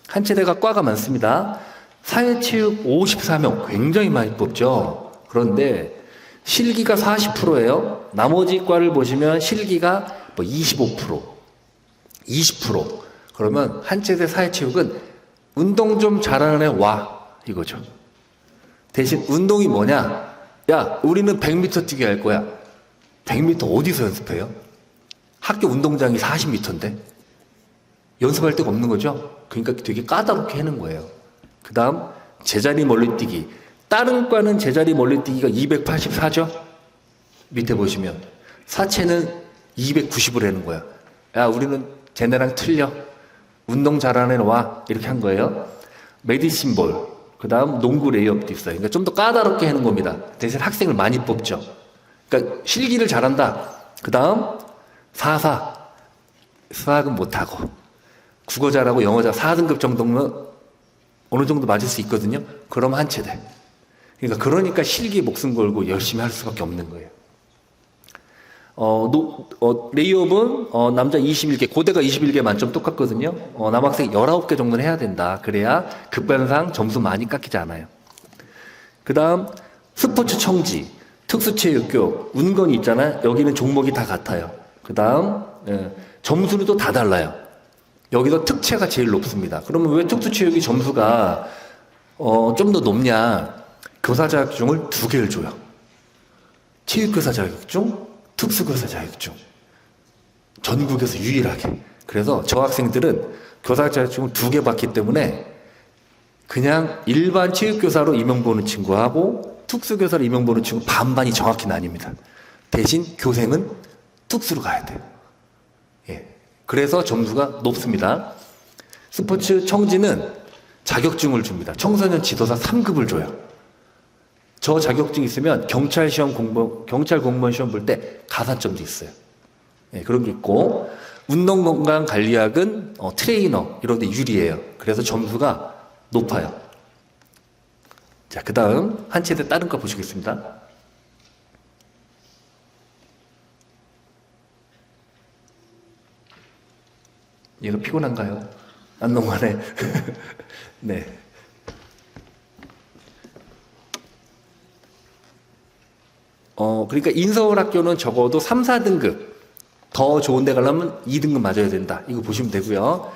한체대가 과가 많습니다. 사회체육 54명, 굉장히 많이 뽑죠. 그런데 실기가 40%예요. 나머지 과를 보시면 실기가 뭐 25%, 20%. 그러면 한체대 사회체육은 운동 좀 잘하는 애 와, 이거죠. 대신 운동이 뭐냐? 야, 우리는 100m 뛰기 할 거야. 100m 어디서 연습해요? 학교 운동장이 40m인데 연습할 데가 없는 거죠. 그러니까 되게 까다롭게 하는 거예요. 그 다음 제자리 멀리뛰기. 다른 과는 제자리 멀리뛰기가 284죠. 밑에 보시면 사체는 290을 하는 거야. 야, 우리는 쟤네랑 틀려. 운동 잘하는 애 와. 이렇게 한 거예요. 메디신볼. 그 다음 농구 레이업도 있어요. 그러니까 좀 더 까다롭게 하는 겁니다. 대신 학생을 많이 뽑죠. 그러니까 실기를 잘한다. 그 다음 4사. 수학은 못하고 국어 잘하고 영어 잘 4등급 정도면 어느 정도 맞을 수 있거든요. 그럼 한체대. 그러니까 실기에 목숨 걸고 열심히 할 수밖에 없는 거예요. 레이업은 남자 21개, 고대가 21개 만점 똑같거든요. 남학생 19개 정도는 해야 된다. 그래야 급반상 점수 많이 깎이지 않아요. 그 다음 스포츠 청지, 특수체육교, 운건이 있잖아요. 여기는 종목이 다 같아요. 그 다음 점수는 또 다 달라요. 여기서 특채가 제일 높습니다. 그러면 왜 특수체육이 점수가 좀 더 높냐? 교사 자격증을 2개를 줘요. 체육교사 자격증, 특수교사 자격증. 전국에서 유일하게. 그래서 저 학생들은 교사 자격증을 2개 받기 때문에 그냥 일반 체육교사로 임용 보는 친구하고 특수교사로 임용 보는 친구 반반이 정확히 나뉩니다. 대신 교생은 특수로 가야 돼요. 예. 그래서 점수가 높습니다. 스포츠 청지는 자격증을 줍니다. 청소년 지도사 3급을 줘요. 저 자격증 있으면 경찰 공무원 시험 볼 때 가산점도 있어요. 예, 그런 게 있고, 운동건강관리학은 트레이너 이런 데 유리해요. 그래서 점수가 높아요. 자, 그 다음 한체대 다른 거 보시겠습니다. 얘가 피곤한가요? 안농하네. 네. 그러니까 인서울학교는 적어도 3, 4등급 더 좋은 데 가려면 2등급 맞아야 된다. 이거 보시면 되고요.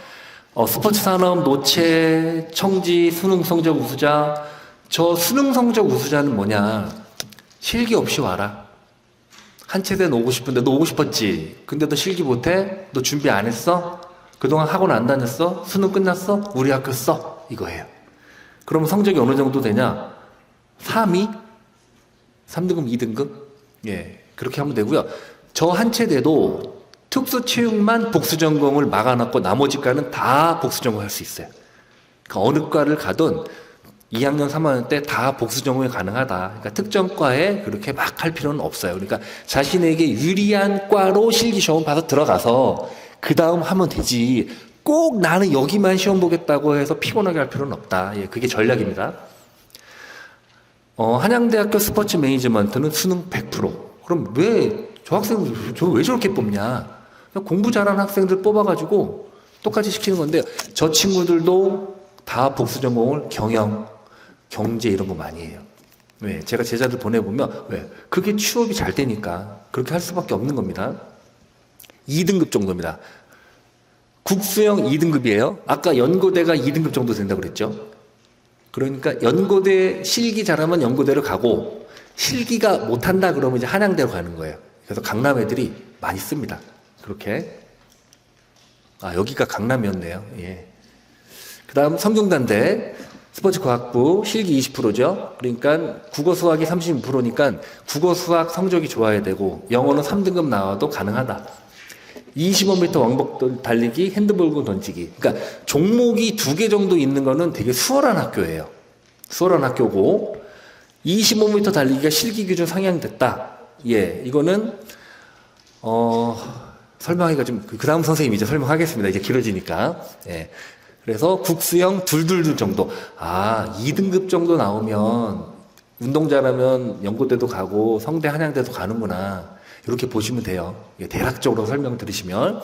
스포츠 산업, 노체, 청지, 수능 성적 우수자. 저 수능 성적 우수자는 뭐냐? 실기 없이 와라. 한체대는 오고 싶은데 너 오고 싶었지. 근데 너 실기 못해? 너 준비 안 했어? 그동안 학원 안 다녔어? 수능 끝났어? 우리 학교 써. 이거예요. 그러면 성적이 어느 정도 되냐? 3위? 3등급, 2등급? 예, 그렇게 하면 되고요. 저 한체대도 특수체육만 복수전공을 막아놨고 나머지 과는 다 복수전공 할 수 있어요. 그러니까 어느 과를 가든 2학년, 3학년 때 다 복수전공이 가능하다. 그러니까 특정과에 그렇게 막 할 필요는 없어요. 그러니까 자신에게 유리한 과로 실기시험 봐서 들어가서 그 다음 하면 되지. 꼭 나는 여기만 시험 보겠다고 해서 피곤하게 할 필요는 없다. 예, 그게 전략입니다. 한양대학교 스포츠 매니지먼트는 수능 100%. 그럼 왜 저 학생들 왜 저렇게 뽑냐? 공부 잘하는 학생들 뽑아가지고 똑같이 시키는 건데 저 친구들도 다 복수 전공을 경영, 경제 이런 거 많이 해요. 왜? 제가 제자들 보내보면 왜? 그게 취업이 잘 되니까 그렇게 할 수밖에 없는 겁니다. 2등급 정도입니다. 국수형 2등급이에요. 아까 연고대가 2등급 정도 된다고 그랬죠. 그러니까 연고대 실기 잘하면 연고대로 가고 실기가 못한다 그러면 이제 한양대로 가는 거예요. 그래서 강남 애들이 많이 씁니다. 그렇게. 아, 여기가 강남이었네요. 예. 그 다음 성균관대 스포츠과학부 실기 20%죠. 그러니까 국어 수학이 36%니까 국어 수학 성적이 좋아야 되고 영어는 3등급 나와도 가능하다. 25m 왕복 달리기, 핸드볼공 던지기. 그러니까 종목이 2개 정도 있는 거는 되게 수월한 학교예요. 수월한 학교고 25m 달리기가 실기 기준 상향됐다. 예, 이거는 설명하기가 좀 그 다음 선생님이 이제 설명하겠습니다. 이제 길어지니까. 예. 그래서 국수형 둘둘둘 정도. 아, 2등급 정도 나오면 운동 잘하면 연고대도 가고 성대 한양대도 가는구나. 이렇게 보시면 돼요. 대략적으로 설명 들으시면.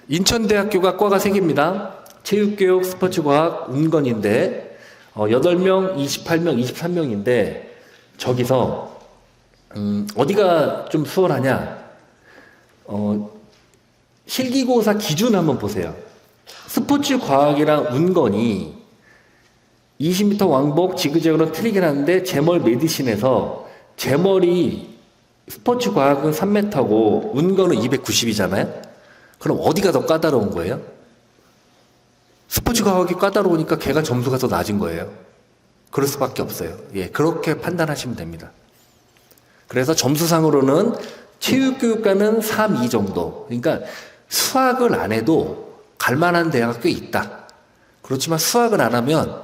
인천대학교가 과가 3개입니다. 체육교육, 스포츠과학, 운건인데 8명, 28명, 23명인데 저기서 어디가 좀 수월하냐? 실기고사 기준 한번 보세요. 스포츠과학이랑 운건이 20m 왕복 지그재그로 트리긴 하는데 제멀 메디신에서 제멀이 스포츠 과학은 3m고 운건은 290이잖아요. 그럼 어디가 더 까다로운 거예요? 스포츠 과학이 까다로우니까 걔가 점수가 더 낮은 거예요. 그럴 수밖에 없어요. 예, 그렇게 판단하시면 됩니다. 그래서 점수상으로는 체육교육과는 3, 2 정도. 그러니까 수학을 안 해도 갈 만한 대학교 있다. 그렇지만 수학을 안 하면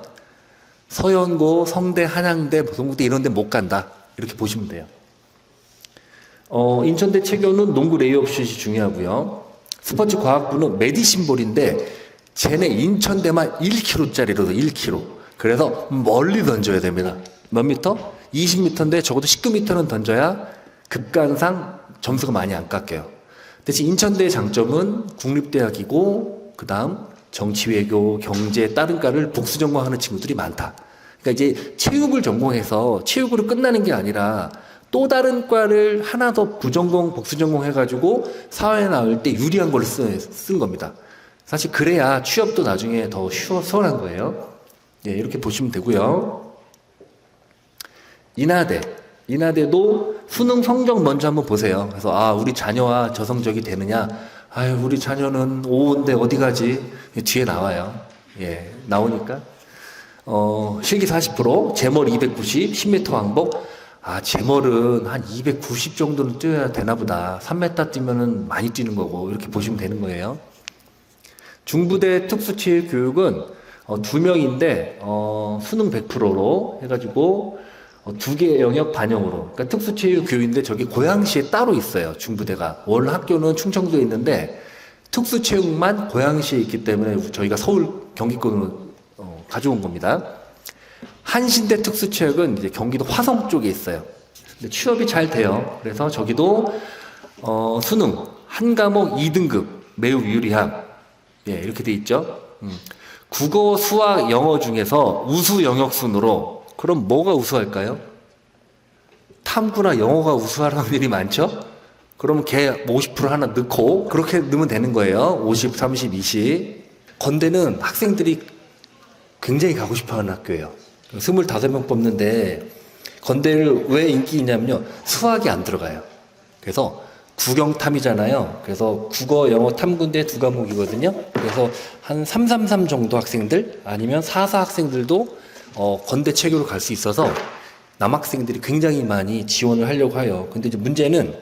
서연고, 성대, 한양대, 보성국대 이런 데 못 간다. 이렇게 보시면 돼요. 인천대 체교는 농구 레이업슛이 중요하고요. 스포츠 과학부는 메디신볼인데 쟤네 인천대만 1km짜리로도 1km. 그래서 멀리 던져야 됩니다. 몇 미터? 20m인데 적어도 19m는 던져야 급간상 점수가 많이 안 깎여요. 대신 인천대의 장점은 국립대학이고 그 다음 정치외교, 경제, 다른 과를 복수 전공하는 친구들이 많다. 그러니까 이제 체육을 전공해서 체육으로 끝나는 게 아니라 또 다른 과를 하나 더 부전공, 복수전공 해가지고 사회에 나올 때 유리한 걸 쓴 겁니다. 사실 그래야 취업도 나중에 더 수월한 거예요. 예, 이렇게 보시면 되고요. 인하대도 수능 성적 먼저 한번 보세요. 그래서 우리 자녀와 저 성적이 되느냐? 아유, 우리 자녀는 5인데 어디 가지? 뒤에 나와요. 예, 나오니까. 실기 40%, 제멀 290, 10m 왕복. 제멀은 한 290 정도는 뛰어야 되나 보다. 3m 뛰면은 많이 뛰는 거고, 이렇게 보시면 되는 거예요. 중부대 특수체육교육은 2명인데, 수능 100%로 해가지고, 2개 영역 반영으로. 그러니까 특수체육교육인데 저기 고양시에 따로 있어요. 중부대가. 원 학교는 충청도에 있는데, 특수체육만 고양시에 있기 때문에 저희가 서울 경기권으로 가져온 겁니다. 한신대 특수체육은 이제 경기도 화성 쪽에 있어요. 근데 취업이 잘 돼요. 그래서 저기도 수능 한 과목 2등급 매우 유리함. 예, 이렇게 돼 있죠. 국어, 수학, 영어 중에서 우수 영역 순으로 그럼 뭐가 우수할까요? 탐구나 영어가 우수할 확률이 많죠? 그러면 걔 50% 하나 넣고 그렇게 넣으면 되는 거예요. 50, 30, 20. 건대는 학생들이 굉장히 가고 싶어하는 학교예요. 25명 뽑는데 건대를 왜 인기 있냐면요. 수학이 안 들어가요. 그래서 국영탐이잖아요. 그래서 국어, 영어, 탐구인데 2과목이거든요. 그래서 한 333 정도 학생들 아니면 44 학생들도 건대 체교로 갈 수 있어서 남학생들이 굉장히 많이 지원을 하려고 해요. 근데 이제 문제는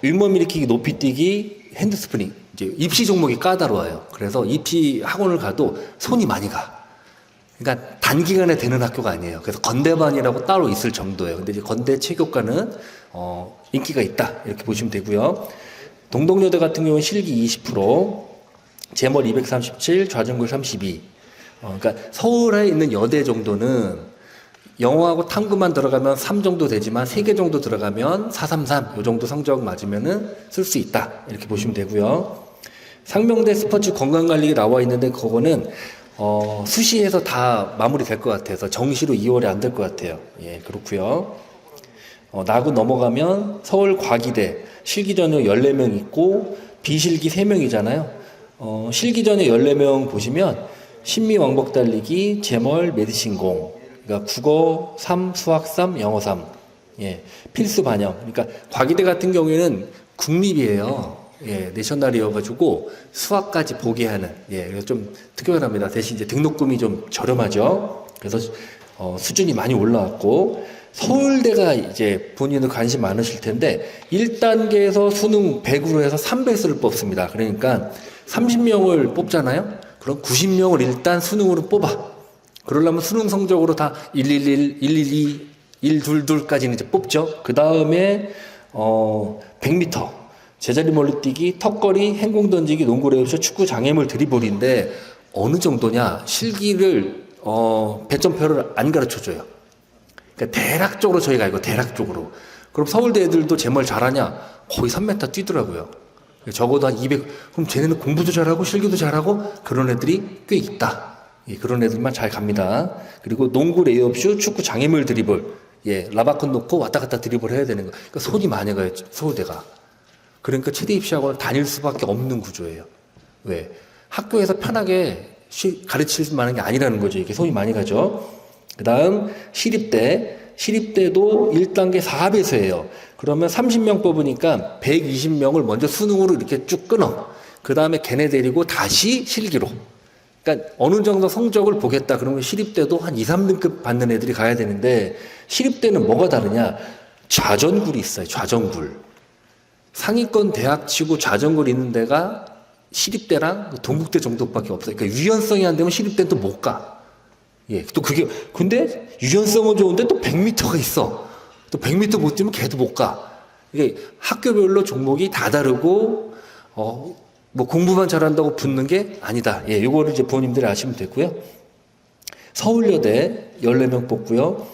윗몸 일으키기, 높이뛰기, 핸드스프링 이제 입시 종목이 까다로워요. 그래서 입시 학원을 가도 손이 많이 가. 그러니까 단기간에 되는 학교가 아니에요. 그래서 건대반이라고 따로 있을 정도예요. 근데 이제 건대 체교과는 인기가 있다 이렇게 보시면 되고요. 동덕여대 같은 경우는 실기 20%, 제멀 237, 좌전글 32. 그러니까 서울에 있는 여대 정도는 영어하고 탐구만 들어가면 3 정도 되지만 3개 정도 들어가면 433, 이 정도 성적 맞으면은 쓸 수 있다. 이렇게 보시면 되고요. 상명대 스포츠 건강관리 나와 있는데 그거는 수시에서 다 마무리 될 것 같아서 정시로 2월에 안 될 것 같아요. 예, 그렇고요. 나고 넘어가면 서울과기대 실기전혀 14명 있고 비실기 3명이잖아요. 실기전혀 14명 보시면 신미 왕복 달리기, 제멀, 메디신공, 그러니까 국어 3, 수학 3, 영어 3, 예, 필수 반영. 그러니까 과기대 같은 경우에는 국립이에요. 예, 내셔널이어가지고 수학까지 보게 하는, 예, 그래서 좀 특별합니다. 대신 이제 등록금이 좀 저렴하죠. 그래서 수준이 많이 올라왔고, 서울대가 이제 본인은 관심 많으실 텐데 1단계에서 수능 100으로 해서 3배수를 뽑습니다. 그러니까 30명을 뽑잖아요. 그럼 90명을 일단 수능으로 뽑아. 그러려면 수능 성적으로 다 111, 112, 122까지는 이제 뽑죠. 그 다음에 100m 제자리 멀리뛰기, 턱걸이, 행공 던지기, 농구 레이저, 축구 장애물 드리블인데 어느 정도냐? 실기를 배점표를 안 가르쳐줘요. 그러니까 대략적으로 저희가 이거 대략적으로. 그럼 서울대 애들도 제멀 잘하냐? 거의 3m 뛰더라고요. 적어도 한 200. 그럼 쟤네는 공부도 잘하고 실기도 잘하고 그런 애들이 꽤 있다. 예, 그런 애들만 잘 갑니다. 그리고 농구 레이업슛, 축구 장애물 드리블, 예, 라바콘 놓고 왔다 갔다 드리블 해야 되는 거. 그러니까 손이 많이 가요, 서울대가. 그러니까 최대 입시학원을 다닐 수밖에 없는 구조예요. 왜? 학교에서 편하게 가르칠 만한 게 아니라는 거죠. 이게 손이 많이 가죠. 그 다음 시립대도 1단계 4배수예요. 그러면 30명 뽑으니까 120명을 먼저 수능으로 이렇게 쭉 끊어. 그 다음에 걔네 데리고 다시 실기로. 그러니까 어느 정도 성적을 보겠다. 그러면 시립대도 한 2, 3등급 받는 애들이 가야 되는데 시립대는 뭐가 다르냐? 좌전굴이 있어요. 좌전굴. 상위권 대학치고 좌전굴 있는 데가 시립대랑 동국대 정도밖에 없어요. 그러니까 유연성이 안 되면 시립대는 또 못 가. 예, 또 그게, 근데 유연성은 좋은데 또 100m가 있어. 또 100m 못 뛰면 걔도 못 가. 이게 학교별로 종목이 다 다르고, 뭐 공부만 잘한다고 붙는 게 아니다. 예, 요거를 이제 부모님들이 아시면 되고요. 서울여대 14명 뽑고요.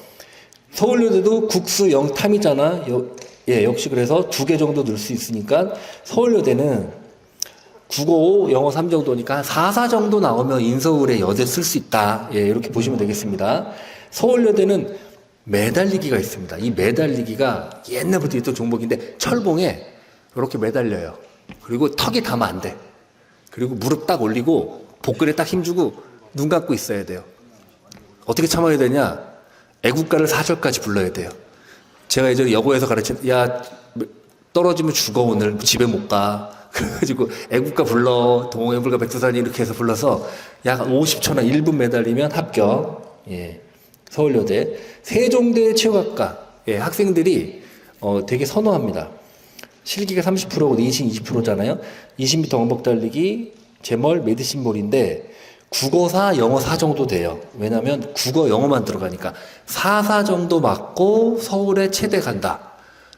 서울여대도 국수 0 탐이잖아. 예, 역시 그래서 2개 정도 넣을 수 있으니까 서울여대는 국어 5, 영어 3 정도니까 한 4, 4 정도 나오면 인서울에 여대 쓸 수 있다. 예, 이렇게 보시면 되겠습니다. 서울여대는 매달리기가 있습니다. 이 매달리기가 옛날부터 있던 종목인데 철봉에 이렇게 매달려요. 그리고 턱이 닿으면 안 돼. 그리고 무릎 딱 올리고 복근에 딱 힘주고 눈 감고 있어야 돼요. 어떻게 참아야 되냐? 애국가를 4절까지 불러야 돼요. 제가 예전에 여고에서 야, 떨어지면 죽어 오늘 집에 못 가. 그래가지고 애국가 불러 동해불가 백두산이 이렇게 해서 불러서 약 50초나 1분 매달리면 합격. 예, 서울여대. 세종대 체육학과, 예, 학생들이 되게 선호합니다. 실기가 30%고 내신 20%잖아요. 20m 왕복 달리기, 제멀, 메디신볼인데 국어 4, 영어 4 정도 돼요. 왜냐하면 국어, 영어만 들어가니까 4, 4 정도 맞고 서울에 체대 간다.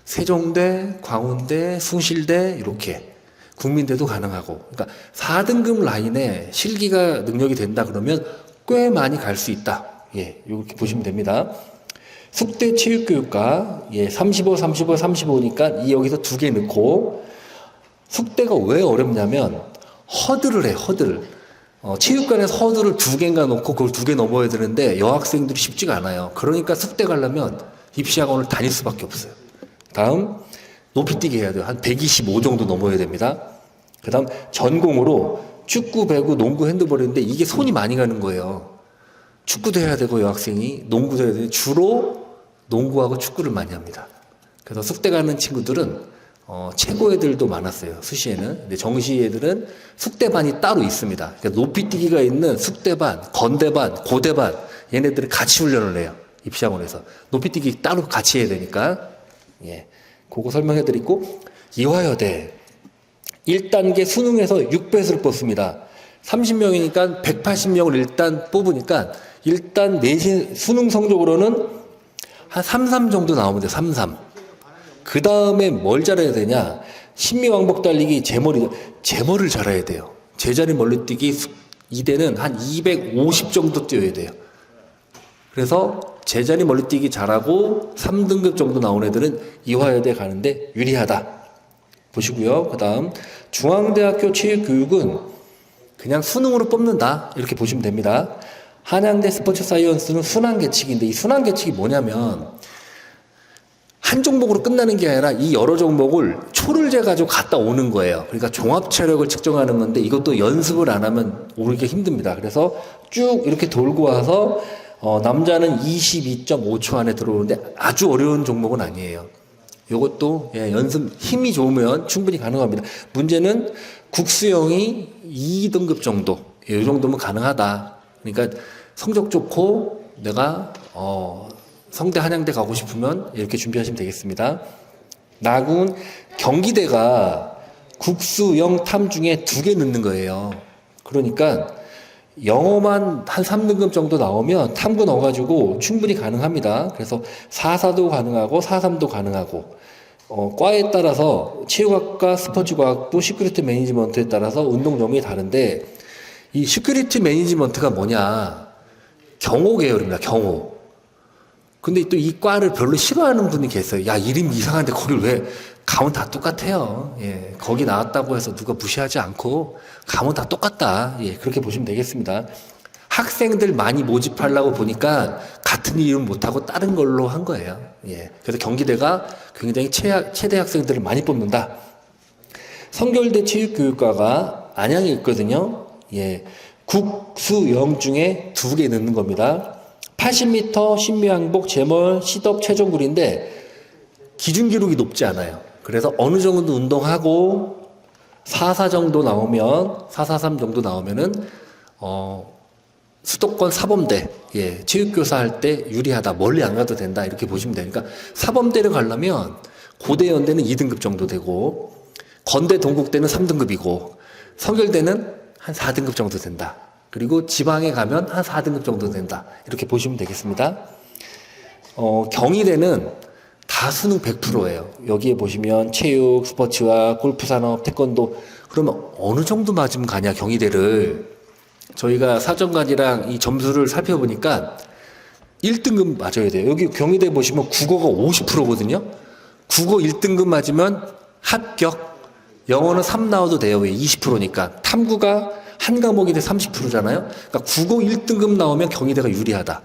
세종대, 광운대, 숭실대 이렇게. 국민대도 가능하고. 그러니까 4등급 라인에 실기가 능력이 된다 그러면 꽤 많이 갈 수 있다. 예, 이렇게 보시면 됩니다. 숙대 체육교육과, 예, 35, 35, 35니까 여기서 2개 넣고, 숙대가 왜 어렵냐면 허들을 해, 허들. 체육관에서 허들을 2개인가 놓고 그걸 2개 넘어야 되는데 여학생들이 쉽지가 않아요. 그러니까 숙대 가려면 입시학원을 다닐 수밖에 없어요. 다음 높이뛰기 해야 돼요. 한 125 정도 넘어야 됩니다. 그 다음 전공으로 축구, 배구, 농구, 핸드볼인데 이게 손이 많이 가는 거예요. 축구도 해야 되고 여학생이 농구도 해야 되는데 주로 농구하고 축구를 많이 합니다. 그래서 숙대 가는 친구들은 최고 애들도 많았어요. 수시에는. 근데 정시 애들은 숙대반이 따로 있습니다. 그러니까 높이뛰기가 있는 숙대반, 건대반, 고대반 얘네들이 같이 훈련을 해요. 입시학원에서. 높이뛰기 따로 같이 해야 되니까. 예, 그거 설명해드리고 이화여대 1단계 수능에서 6배수를 뽑습니다. 30명이니까 180명을 일단 뽑으니까 일단 내신 수능 성적으로는 한 33 정도 나오면 돼요. 33. 그 다음에 뭘 잘해야 되냐? 신미왕복 달리기 제머를 잘해야 돼요. 제자리 멀리뛰기 2대는 한 250 정도 뛰어야 돼요. 그래서 제자리 멀리뛰기 잘하고 3등급 정도 나온 애들은 이화여대 가는데 유리하다. 보시고요. 그 다음 중앙대학교 체육교육은 그냥 수능으로 뽑는다 이렇게 보시면 됩니다. 한양대 스포츠 사이언스는 순환계측인데 이 순환계측이 뭐냐면 한 종목으로 끝나는 게 아니라 이 여러 종목을 초를 재가지고 갔다 오는 거예요. 그러니까 종합체력을 측정하는 건데 이것도 연습을 안 하면 오르기 힘듭니다. 그래서 쭉 이렇게 돌고 와서 남자는 22.5초 안에 들어오는데 아주 어려운 종목은 아니에요. 이것도 연습 힘이 좋으면 충분히 가능합니다. 문제는 국수형이 2등급 정도, 이 정도면 가능하다. 그러니까 성적 좋고 내가 성대 한양대 가고 싶으면 이렇게 준비하시면 되겠습니다. 나군 경기대가 국수형 탐 중에 2개 넣는 거예요. 그러니까 영어만 한 3등급 정도 나오면 탐구 넣어가지고 충분히 가능합니다. 그래서 4.4도 가능하고 4.3도 가능하고 과에 따라서 체육학과 스포츠과학도 시큐리티 매니지먼트에 따라서 운동 종목이 다른데 이 시큐리티 매니지먼트가 뭐냐 경호 계열입니다. 경호. 근데 또 이 과를 별로 싫어하는 분이 계세요. 야, 이름 이상한데 거길 왜 가면 다 똑같아요. 예, 거기 나왔다고 해서 누가 무시하지 않고 가면 다 똑같다. 예, 그렇게 보시면 되겠습니다. 학생들 많이 모집하려고 보니까 같은 이름 못하고 다른 걸로 한 거예요. 예, 그래서 경기대가 굉장히 최대 학생들을 많이 뽑는다. 성결대 체육교육과가 안양에 있거든요. 예, 국수영 중에 2개 넣는 겁니다. 80m 신묘항복 제멀 시덥 체중굴인데 기준 기록이 높지 않아요. 그래서 어느 정도 운동하고 4.4 정도 나오면 4.43 정도 나오면은 수도권 사범대 체육교사 할 때 유리하다. 멀리 안 가도 된다. 이렇게 보시면 되니까 사범대를 가려면 고대 연대는 2등급 정도 되고 건대 동국대는 3등급이고 성결대는 한 4등급 정도 된다. 그리고 지방에 가면 한 4등급 정도 된다. 이렇게 보시면 되겠습니다. 경희대는 다 수능 100%예요. 여기에 보시면 체육, 스포츠와 골프 산업, 태권도 그러면 어느 정도 맞으면 가냐 경희대를 저희가 사정관이랑 이 점수를 살펴보니까 1등급 맞아야 돼요. 여기 경희대 보시면 국어가 50%거든요. 국어 1등급 맞으면 합격. 영어는 3 나와도 돼요. 왜? 20%니까. 탐구가 한 과목이 돼 30%잖아요. 그러니까 국어 1등급 나오면 경희대가 유리하다.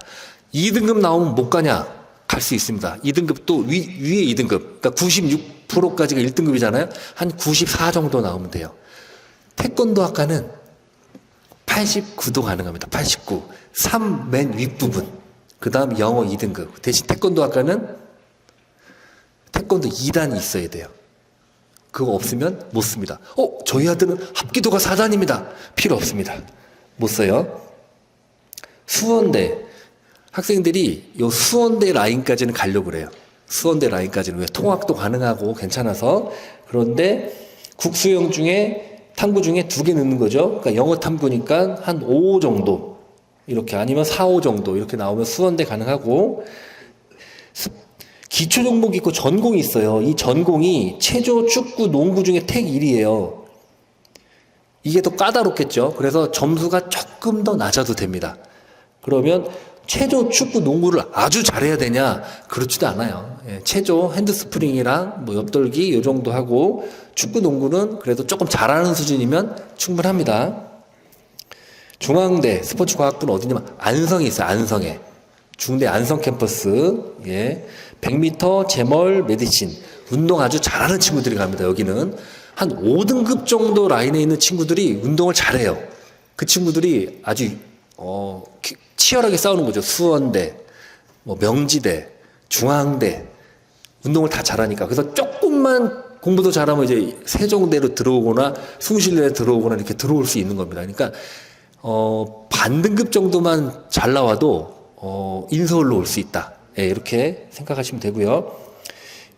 2등급 나오면 못 가냐? 갈 수 있습니다. 2등급도 위에 2등급. 그러니까 96%까지가 1등급이잖아요. 한 94 정도 나오면 돼요. 태권도 학과는 89도 가능합니다. 89. 3 맨 윗부분. 그 다음 영어 2등급. 대신 태권도 학과는 태권도 2단이 있어야 돼요. 그거 없으면 못 씁니다. 저희 아들은 합기도가 4단입니다. 필요 없습니다. 못 써요. 수원대. 학생들이 요 수원대 라인까지는 가려고 그래요. 수원대 라인까지는. 왜? 통학도 가능하고 괜찮아서. 그런데 국수형 중에 탐구 중에 2개 넣는 거죠. 그러니까 영어 탐구니까 한 5 정도. 이렇게 아니면 4, 5 정도. 이렇게 나오면 수원대 가능하고. 기초 종목이 있고 전공이 있어요. 이 전공이 체조, 축구, 농구 중에 택 1이에요. 이게 더 까다롭겠죠. 그래서 점수가 조금 더 낮아도 됩니다. 그러면 체조, 축구, 농구를 아주 잘해야 되냐? 그렇지도 않아요. 체조, 핸드스프링이랑 뭐 옆돌기 요 정도 하고 축구, 농구는 그래도 조금 잘하는 수준이면 충분합니다. 중앙대 스포츠과학부는 어디냐면 안성에 있어요. 안성에. 중대 안성 캠퍼스. 100m 제멀 메디신. 운동 아주 잘하는 친구들이 갑니다. 여기는 한 5등급 정도 라인에 있는 친구들이 운동을 잘해요. 그 친구들이 아주 치열하게 싸우는 거죠. 수원대, 뭐 명지대, 중앙대 운동을 다 잘하니까. 그래서 조금만 공부도 잘하면 이제 세종대로 들어오거나 숭실대로 들어오거나 이렇게 들어올 수 있는 겁니다. 그러니까 반등급 정도만 잘 나와도 인서울로 올 수 있다. 이렇게 생각하시면 되고요.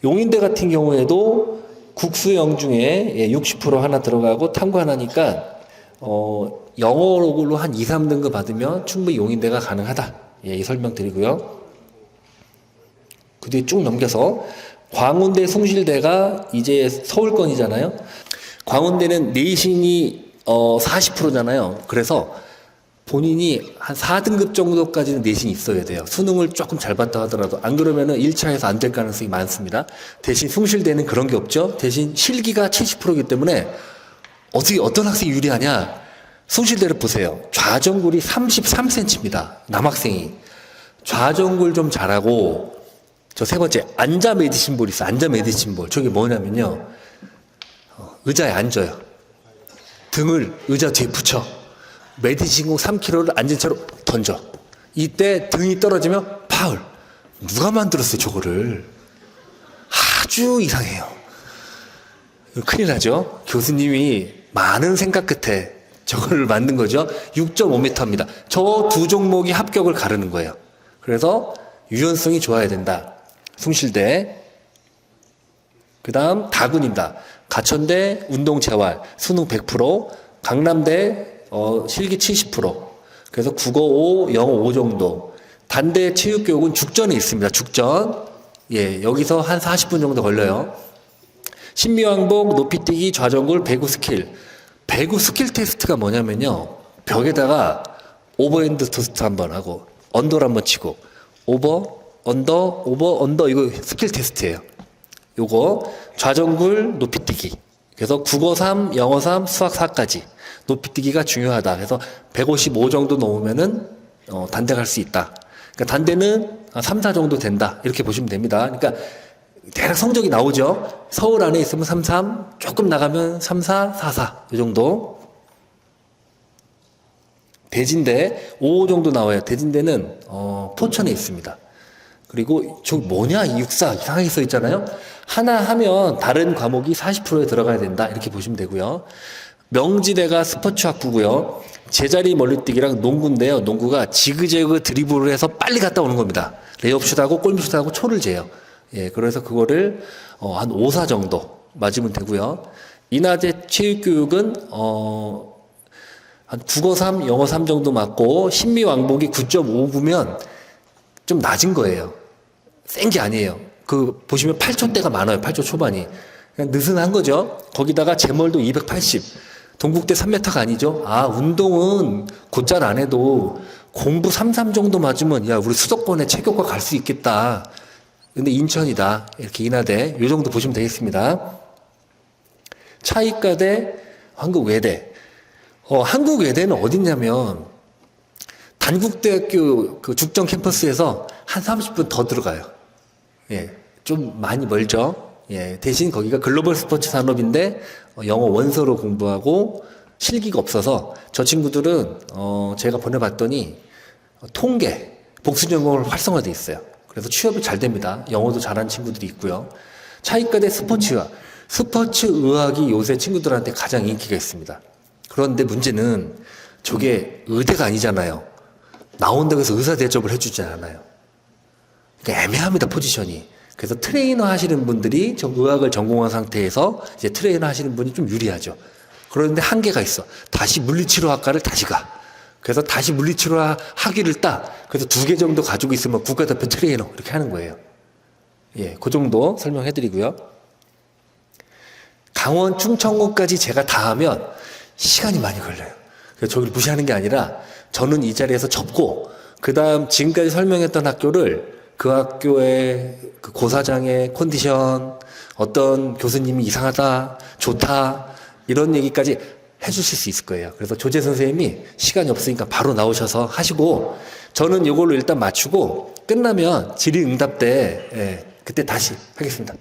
용인대 같은 경우에도 국수형 중에 60% 하나 들어가고 탐구 하나니까 영어로 한 2, 3등급 받으면 충분히 용인대가 가능하다. 이 설명 드리고요. 그 뒤에 쭉 넘겨서 광운대, 숭실대가 이제 서울권이잖아요. 광운대는 내신이 40%잖아요. 그래서 본인이 한 4등급 정도까지는 내신이 있어야 돼요. 수능을 조금 잘 봤다 하더라도. 안 그러면은 1차에서 안 될 가능성이 많습니다. 대신 숭실대는 그런 게 없죠. 대신 실기가 70%이기 때문에 어떤 학생이 유리하냐? 숭실대를 보세요. 좌전굴이 33cm입니다. 남학생이. 좌전굴 좀 잘하고, 저 세 번째, 앉아 메디신 볼 있어. 앉아 메디신 볼. 저게 뭐냐면요. 의자에 앉아요. 등을 의자 뒤에 붙여. 메디신 공 3kg를 앉은 채로 던져. 이때 등이 떨어지면 파울. 누가 만들었어요, 저거를? 아주 이상해요. 큰일 나죠? 교수님이 많은 생각 끝에 저걸 만든 거죠. 6.5m입니다. 저 두 종목이 합격을 가르는 거예요. 그래서 유연성이 좋아야 된다. 숭실대. 그 다음 다군입니다. 가천대 운동재활 수능 100%, 강남대 실기 70%. 그래서 국어 5, 영어 5 정도. 단대 체육교육은 죽전에 있습니다. 죽전. 예, 여기서 한 40분 정도 걸려요. 신미왕복, 높이뛰기, 좌전굴, 배구 스킬. 배구 스킬 테스트가 뭐냐면요. 벽에다가 오버핸드 토스트 한번 하고, 언더를 한번 치고, 오버, 언더, 이거 스킬 테스트예요. 요거, 좌전굴, 높이뛰기. 그래서 국어 3, 영어 3, 수학 4까지. 높이뛰기가 중요하다. 그래서 155 정도 넘으면은, 단대 갈 수 있다. 그러니까 단대는 3, 4 정도 된다. 이렇게 보시면 됩니다. 그러니까 대략 성적이 나오죠. 서울 안에 있으면 3, 3, 조금 나가면 3, 4, 4, 4. 이 정도. 대진대 5 정도 나와요. 대진대는 포천에 있습니다. 그리고 저 뭐냐 이 육사 이상하게 써 있잖아요. 하나 하면 다른 과목이 40%에 들어가야 된다. 이렇게 보시면 되고요. 명지대가 스포츠학부고요. 제자리 멀리뛰기랑 농구인데요. 농구가 지그재그 드리블을 해서 빨리 갔다 오는 겁니다. 레이업슛하고 골밑슛하고 초를 재요. 예, 그래서 그거를 한 5사 정도 맞으면 되고요. 인하대 체육교육은 한 국어 3, 영어 3 정도 맞고 신미왕복이 9.59면 좀 낮은 거예요. 센 게 아니에요. 그 보시면 8초대가 많아요. 8초 초반이. 그냥 느슨한 거죠. 거기다가 제멀도 280. 동국대 3m가 아니죠. 아, 운동은 곧잘 안 해도 공부 3, 3 정도 맞으면 야, 우리 수도권에 체육과 갈 수 있겠다. 근데 인천이다. 이렇게 인하대. 요 정도 보시면 되겠습니다. 차이과대, 한국외대. 한국외대는 어딨냐면 단국대학교 그 죽전 캠퍼스에서 한 30분 더 들어가요. 예, 좀 많이 멀죠. 예, 대신 거기가 글로벌 스포츠 산업인데 영어 원서로 공부하고 실기가 없어서 저 친구들은 제가 보내봤더니 통계, 복수전공을 활성화돼 있어요. 그래서 취업이 잘 됩니다. 영어도 잘하는 친구들이 있고요. 차이과대 스포츠의학. 스포츠의학이 요새 친구들한테 가장 인기가 있습니다. 그런데 문제는 저게 의대가 아니잖아요. 나온다고 해서 의사 대접을 해주지 않아요. 그러니까 애매합니다, 포지션이. 그래서 트레이너 하시는 분들이 저 의학을 전공한 상태에서 이제 트레이너 하시는 분이 좀 유리하죠. 그런데 한계가 있어. 다시 물리치료학과를 다시 가. 그래서 다시 물리치료 학위를 따. 그래서 2개 정도 가지고 있으면 국가대표 트레이너 이렇게 하는 거예요. 예, 그 정도 설명해 드리고요. 강원 충청고까지 제가 다 하면 시간이 많이 걸려요. 그래서 저기를 무시하는 게 아니라 저는 이 자리에서 접고 그 다음 지금까지 설명했던 학교를 그 학교의 그 고사장의 컨디션, 어떤 교수님이 이상하다, 좋다, 이런 얘기까지 해주실 수 있을 거예요. 그래서 조재 선생님이 시간이 없으니까 바로 나오셔서 하시고, 저는 이걸로 일단 맞추고, 끝나면 질의응답 때, 그때 다시 하겠습니다.